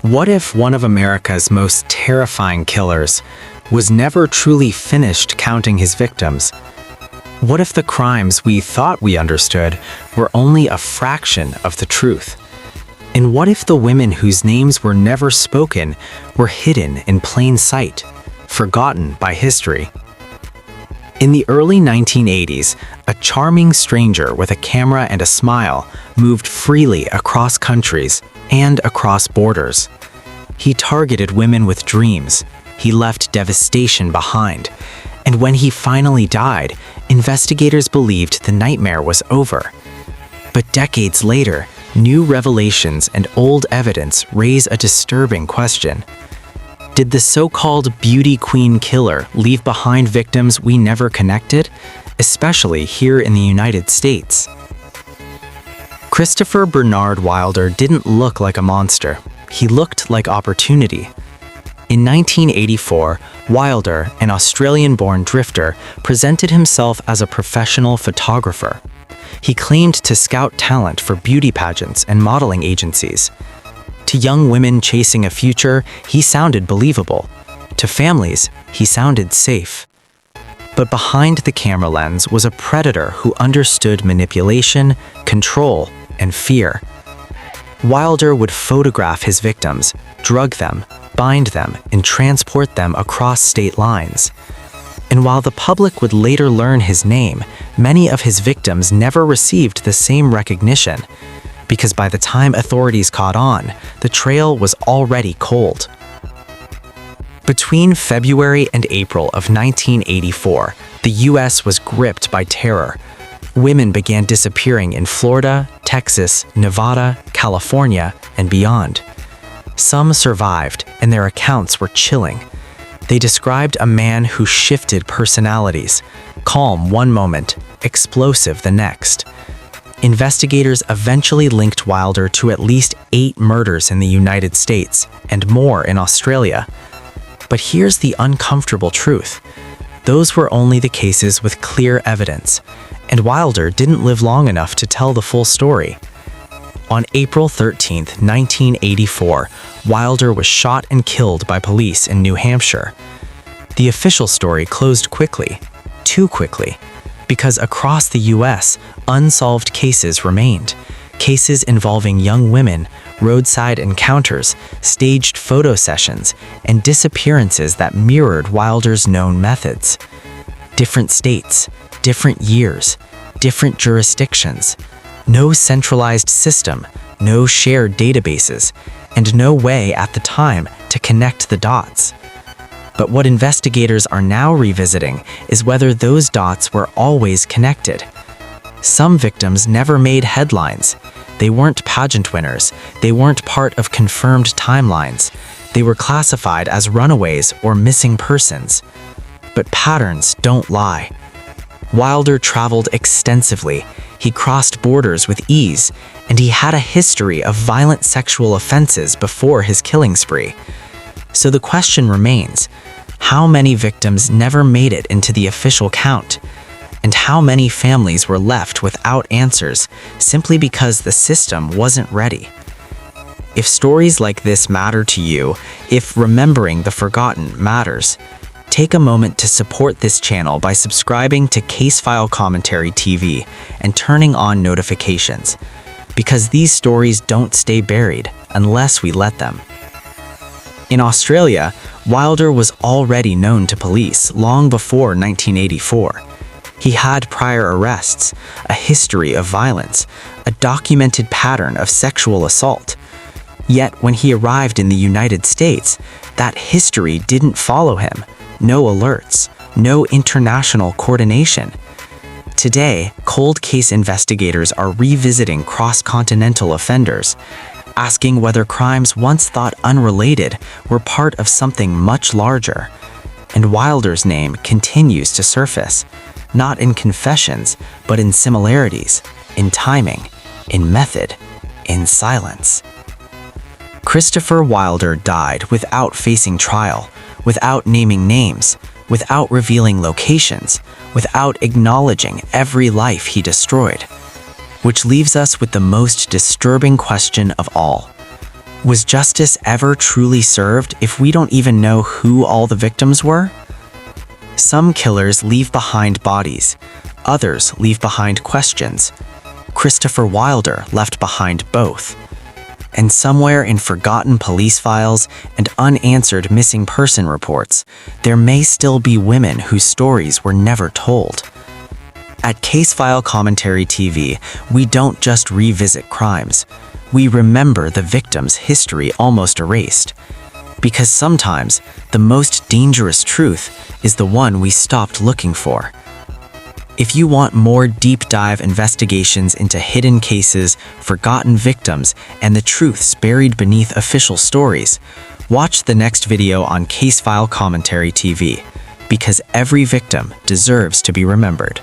What if one of America's most terrifying killers was never truly finished counting his victims? What if the crimes we thought we understood were only a fraction of the truth? And what if the women whose names were never spoken were hidden in plain sight, forgotten by history? In the early 1980s, a charming stranger with a camera and a smile moved freely across countries and across borders. He targeted women with dreams. He left devastation behind. And when he finally died, investigators believed the nightmare was over. But decades later, new revelations and old evidence raise a disturbing question. Did the so-called beauty queen killer leave behind victims we never connected, especially here in the United States? Christopher Bernard Wilder didn't look like a monster. He looked like opportunity. In 1984, Wilder, an Australian-born drifter, presented himself as a professional photographer. He claimed to scout talent for beauty pageants and modeling agencies. To young women chasing a future, he sounded believable. To families, he sounded safe. But behind the camera lens was a predator who understood manipulation, control, and fear. Wilder would photograph his victims, drug them, bind them, and transport them across state lines. And while the public would later learn his name, many of his victims never received the same recognition, because by the time authorities caught on, the trail was already cold. Between February and April of 1984, the U.S. was gripped by terror. Women began disappearing in Florida, Texas, Nevada, California, and beyond. Some survived, and their accounts were chilling. They described a man who shifted personalities, calm one moment, explosive the next. Investigators eventually linked Wilder to at least 8 murders in the United States and more in Australia. But here's the uncomfortable truth. Those were only the cases with clear evidence, and Wilder didn't live long enough to tell the full story. On April 13, 1984, Wilder was shot and killed by police in New Hampshire. The official story closed quickly, too quickly, because across the U.S., unsolved cases remained. Cases involving young women, roadside encounters, staged photo sessions, and disappearances that mirrored Wilder's known methods. Different states, different years, different jurisdictions. No centralized system, no shared databases, and no way at the time to connect the dots. But what investigators are now revisiting is whether those dots were always connected. Some victims never made headlines. They weren't pageant winners. They weren't part of confirmed timelines. They were classified as runaways or missing persons. But patterns don't lie. Wilder traveled extensively. He crossed borders with ease, and he had a history of violent sexual offenses before his killing spree. So the question remains, how many victims never made it into the official count? And how many families were left without answers simply because the system wasn't ready? If stories like this matter to you, if remembering the forgotten matters, take a moment to support this channel by subscribing to Casefile Commentary TV and turning on notifications, because these stories don't stay buried unless we let them. In Australia, Wilder was already known to police long before 1984. He had prior arrests, a history of violence, a documented pattern of sexual assault. Yet when he arrived in the United States, that history didn't follow him. No alerts, no international coordination. Today, cold case investigators are revisiting cross-continental offenders, asking whether crimes once thought unrelated were part of something much larger. And Wilder's name continues to surface, not in confessions, but in similarities, in timing, in method, in silence. Christopher Wilder died without facing trial, without naming names, without revealing locations, without acknowledging every life he destroyed. Which leaves us with the most disturbing question of all. Was justice ever truly served if we don't even know who all the victims were? Some killers leave behind bodies, others leave behind questions. Christopher Wilder left behind both. And somewhere in forgotten police files and unanswered missing person reports, there may still be women whose stories were never told. At Casefile Commentary TV, we don't just revisit crimes. We remember the victim's history almost erased. Because sometimes, the most dangerous truth is the one we stopped looking for. If you want more deep dive investigations into hidden cases, forgotten victims, and the truths buried beneath official stories, watch the next video on Casefile Commentary TV, because every victim deserves to be remembered.